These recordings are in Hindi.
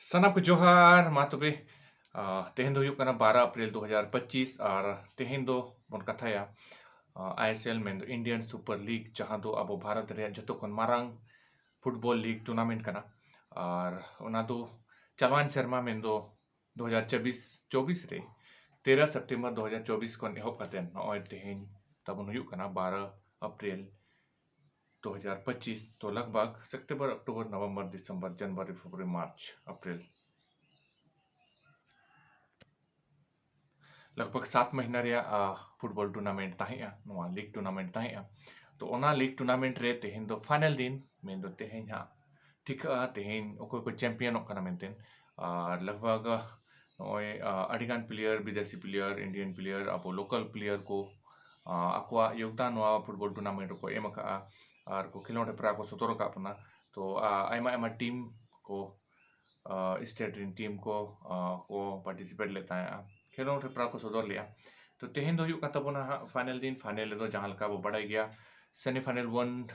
Sanap Johar Matobe Tehen do huyuk kana 12 April 2025 और तेहेन दो बन कथा या आईएसएल में दो इंडियन सुपर लीग जहां दो अब भारत रे जतो kon marang football league tournament कना और ओना दो चलवान शर्मा में दो 2024 रे 13 सितंबर 2024 को एहब कतेन नय तेहेन तबन huyuk kana 12 अप्रैल 2025 तो लगभग सितंबर अक्टूबर नवंबर दिसंबर जनवरी फरवरी मार्च अप्रैल लगभग 7 महीना रे फुटबॉल टूर्नामेंट ताहिया नोआ लीग टूर्नामेंट ताहिया तो ओना लीग टूर्नामेंट रे तेहेन दो फाइनल दिन में दो तेहेन हा ठीक तेहेन ओको को चैंपियन ओकना मेंटेन और लगभग नोय अडिगान प्लेयर विदेशी प्लेयर इंडियन प्लेयर अब लोकल प्लेयर को आकवा योगदान नोआ फुटबॉल टूर्नामेंट को एम का और को खिलोड हेपरा को सतोर का अपना तो आइमा आइमा टीम को स्टेट टीम को पार्टिसिपेट लेता है खेलोड हेपरा को सदर लिया तो तेहेन दो हुयुग तबना फाइनल दिन फाइनल दो जहां लका बो बड़ाई गया सेमीफाइनल 1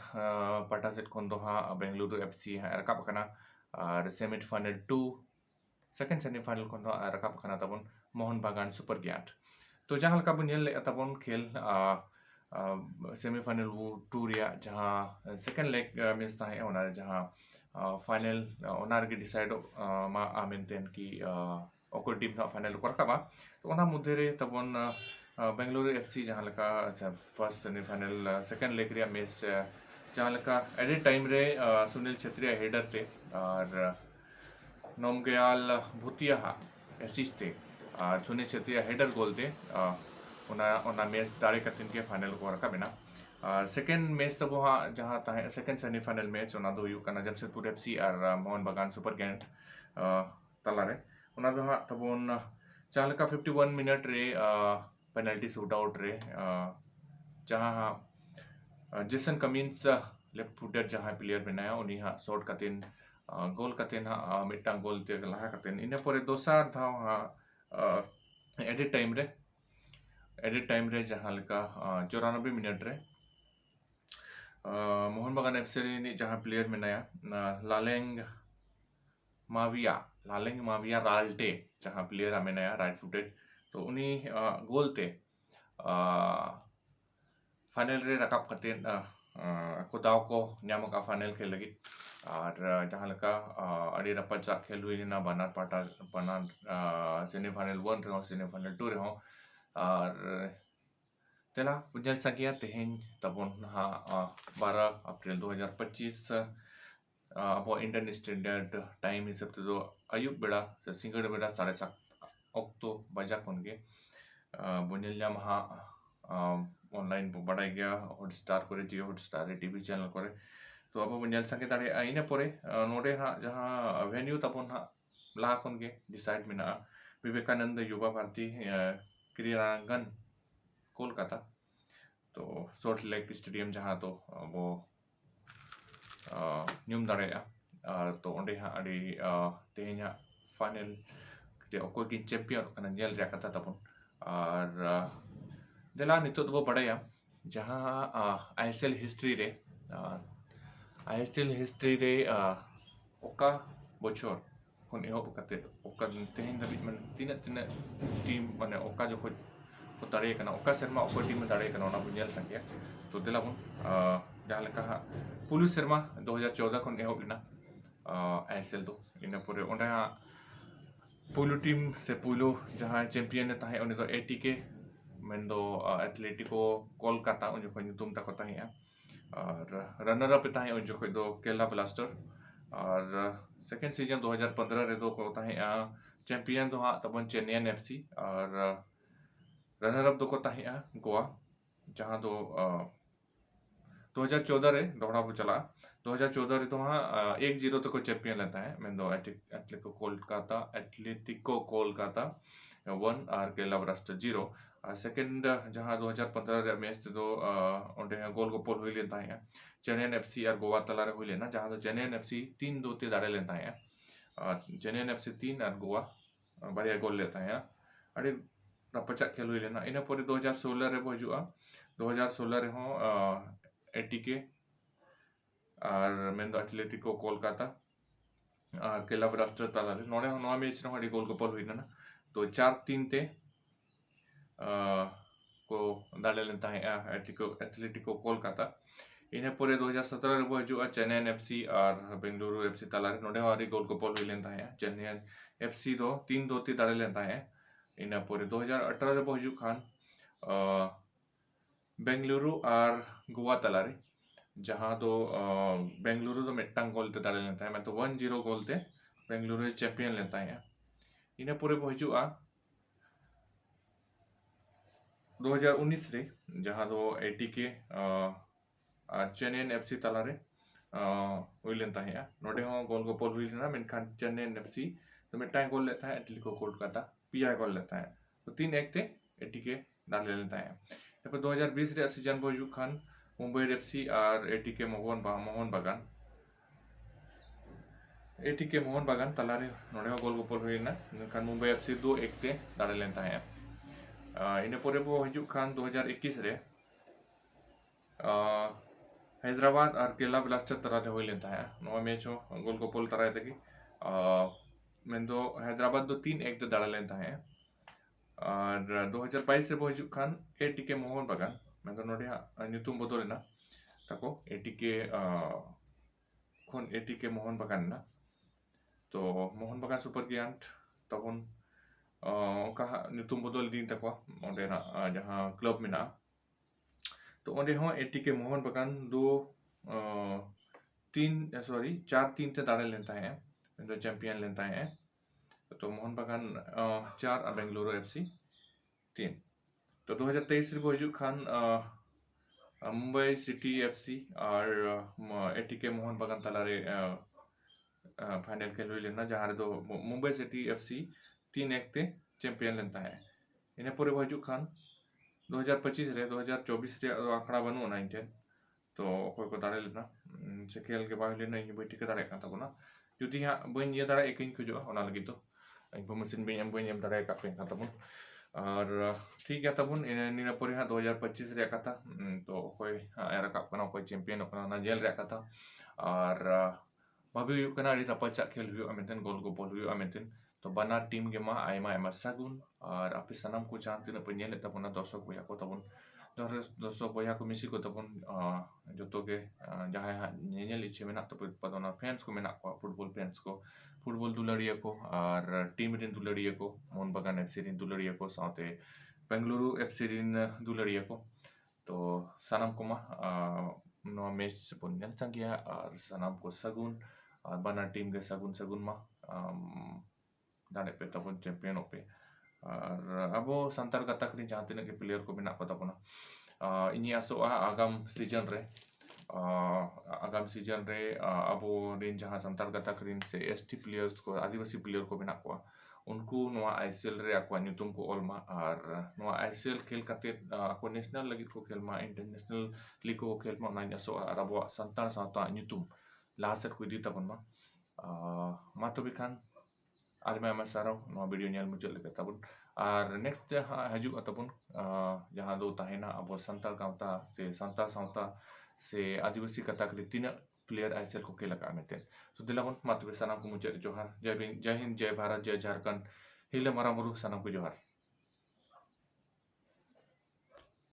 पाटा सेट खन दो बेंगलुरु एफसी रकाब कना और सेमीफाइनल 2 सेकंड सेमीफाइनल खन दो रकाब कना तबन मोहन बागान सुपर गियाट तो जहां लका बो नेल ले तबन खेल सेमीफाइनल वो 2 रिया जहां सेकंड लेग मैच ताहे ओना जहां फाइनल ओना रे डिसाइड मा आमेंटेन की ओको टीम ना फाइनल को रकाबा तो ओना मुद्दे रे तबन बेंगलुरु एफसी जहां लका फर्स्ट सेमीफाइनल सेकंड लेग रिया मैच जहां लका एट टाइम रे सुनील छेत्री हेडर ते और नोमगयाल भूतिया एसिस्ट ते और सुनील छेत्री हेडर गोल ते ओना ओना मैच दारे कतिन के फाइनल को रखा बिना और सेकंड मैच तो वहाँ जहाँ ताहे सेकंड सेमीफाइनल मैच ओना दो हुयुग कना जमशेदपुर एफसी और मोहन बागान सुपर गैंड तलारे ओना दो हाँ तबन जहाँ लका 51 मिनट रे पेनल्टी शूट आउट रे जहाँ जेसन कमिंस लेफ्ट फुटेड जहाँ प्लेयर बनाया उन्हीं हाँ शॉट कतिन गोल कतिन हाँ मिट्टांग गोल ते लहा कतिन इने परे दोसार था हाँ एडिट टाइम रे जहाँ लका 94 मिनट रे मोहन बागान एफसी नि जहाँ प्लेयर बनाया लालेंग माविया राल्टे जहाँ प्लेयर मेनाया राइट फुटेड तो उन्हीं गोल ते फाइनल रे रकाब कतेन को दाव को न्यामो का फाइनल खेल लगी और जहाँ लका अड़ी रपा जा खेल हुई ना बनार पाटा बनार सेमीफाइनल 1 रे सेमीफाइनल 2 रे और तेला पुजल संख्या तेहेन तबन हा 12 अप्रैल 2025 अब इंडियन स्टैंडर्ड टाइम हिसाब से तो अयुब बेड़ा से सिंगड़ बेड़ा 7:30 अक्टो बजा खन के बुनिया महा ऑनलाइन बढ़ाई गया हॉटस्टार करे जियो हॉटस्टार टीवी चैनल करे तो अब बुनिया संख्या दाड़े इन परे नोडे हा जहाँ वेन्यू तबन हा लहा खन के डिसाइड मेना विवेकानंद युवा भारती क्रीड़ांगन कोलकाता तो सॉल्ट लेक स्टेडियम जहाँ तो वो न्यूम दाड़ेया तो ओंडे हाँ अड़ी तेहेन हाँ फाइनल जे ओको की चैंपियन कना नेल रे कथा तबन और देला नितो वो बड़ाया जहाँ आईएसएल हिस्ट्री रे ओका बोचोर kon ehop kate oka तेहेन धाबी मन तीन टीम माने ओका जो को दाड़े kana ओका शर्मा ओका टीम में दाड़े kana ओना बुनियल संख्या तो देला बन जहाँ लका पुलु शर्मा 2014 खन एहब लेना आईएसएल तो इन परे ओंडे पुलु टीम से पुलु जहाँ चैंपियन ताहे उनी तो एटीके मेंदो एथलेटिको कोलकाता उन जो तुम तक ताहे और रनर अप ताहे उन जो दो केरला ब्लास्टर और सेकंड सीजन 2015 रे दो को ताहे चैंपियन तो हाँ तबन चेन्नई एफसी और रनर अप दो को ताहे गोवा जहाँ दो 2014 रे दौड़ा वो चला 2014 रे तो वहाँ 1-0 तो को चैंपियन लेता है मैं दो एटलेटिको कोलकाता 1 और केरला ब्लास्टर 0 और सेकंड जहाँ 2015 रे मैच तो ओंडे गोल गोल हुई लेता है चेन्नई एफसी और गोवा तला रे हुई लेना जहाँ तो चेन्नई एफसी 3-2 ते दाड़े लेता है चेन्नई एफसी 3 और गोवा बढ़िया गोल लेता है अड़ी रपचा खेल हुई लेना इन पर 2016 रे हजूआ 2016 रे हो एटीके और मेन एथलेटिको कोलकाता केला ब्लास्टर तालारे नोडे नोआ मैच रे हडी गोल गोपल हुई ना तो 4-3 ते को दाड़े लेन ताहे एथलेटिको कोलकाता इन्हें पूरे 2017 रे हजू चेन्नई एफसी और बेंगलुरु एफसी तालारे नोडे हडी गोल गोपल हुई लेन ताहे चेन्नई एफसी दो 3-2 ते दाड़े लेन ताहे इन्हें पूरे 2018 रे हजू खान बेंगलुरु और गोवा तालारे जहाँ दो बेंगलुरु तो मिट्टांग गोल ते दाड़े लेता है मैं तो 1-0 गोल ते बेंगलुरु चैंपियन लेता है इन्हें पूरे पहुंचू 2019 रे जहाँ दो एटीके चेन्नई एफसी तालारे हुई लेता है नोडे हो गोल गोपल हुई लेना मेनखान चेन्नई एफसी तो मिट्टांग गोल लेता है एटलेटिको कोलकाता पीआई गोल लेता है तो 3-1 ते एटीके दाड़े लेता है फिर 2020 रे सीजन पहुंचू खान मुंबई एफसी और एटीके मोहन बागान एटीके मोहन बागान तालारे नोडे गोल गोपल हुईना खान मुंबई एफसी 2-1 ते दाड़े लेन ताहे इने पोरे बो हजू खान 2021 रे हैदराबाद और केला ब्लास्टर तालारे हुई लेन ताहे नोआ मैच हो गोल गोपल ताराय तकी मेंदो हैदराबाद दो 3-1 ते दाड़े लेन ताहे और 2022 रे बो हजू खान एटीके मोहन बागान मेंदो नोडे nyutum बदलेना ताको एटीके एटीके मोहन बागान ना तो मोहन बागान सुपर गियांट तबन का nyutum बदल दिन तक ओंडेना जहां क्लब में ना तो ओंडे हो एटीके मोहन बागान 4-3 ते दाड़े लेता है जो चैंपियन लेता है तो मोहन बागान 4 और बेंगलुरु एफसी 3 तो 2023 रे हजू खान मुंबई सिटी एफसी और एटीके मोहन बागान तालारे फाइनल खेल हुई लेना जहाँ दो मुंबई सिटी एफसी 3-1 ते चैंपियन लेता है इन्हें पूरे हजू खान 2025 रे 2024 रे आंकड़ा बनू ना इनटेन तो कोई को दाड़े लेना से खेल के बाद लेना इन बैठी के दाड़े का तबना जुदी हा बन ये दाड़े एक इन खुजो ओना लगी तो इनफॉरमेशन भी एम बन एम दाड़े का पे तबन और ठीक है तबन इन पूरे हा 2025 रे का तो कोई एरा का बना कोई चैंपियन ना जेल रे का और भाभी कना री रपाचा खेल हुई अमेंटन गोल गोपल हुई अमेंटन तो बना टीम के मा आयमा आयमा सागुन और आपे सनम को चाहते न पन्या ले तबना दर्शक बया को तबन दर्शक बया को मिसी को तबन जो तो के जहां नेनेल इच्छे में ना तो पदना फैंस को मेना को फुटबॉल दुलड़िया को और टीम रिन दुलड़िया को मोहन बागान एफसी रिन दुलड़िया को साथे बेंगलुरु एफसी रिन दुलड़िया को तो सनम को मा नो मैच बन संगिया और सनम को सगुन और बना टीम के सगुन मा दाड़े पे तबन चैंपियन पे और अब संतार गातक री जहाँ तीन के प्लेयर को मेना को तबना इनी आसोआ आगाम सीजन रे अब रिन जहाँ संतार गातक रिन से एसटी प्लेयर्स को आदिवासी प्लेयर को मेना को उनको नोआ आईसीएल रे आको nyutum को ओलमा और नोआ आईसीएल खेल खातिर आको नेशनल लगी को खेल मा इंटरनेशनल लीग को खेल मा नाइन आसोआ और अब संतार सावता nyutum लास्ट को दी तबन मा तो बिखान आलमा सारो नो वीडियो नेल मुझे लेके तबन और नेक्स्ट हजू तबन जहाँ दो ताहेना अब संताल गावता से आदिवासी कताक रे 3 प्लेयर आईसीएल को खेला का मेते तो दिलावन मातबे सना को मुझे जोहार जय हिंद जय भारत जय झारखंड हिले मारा मुरु सना को जोहार।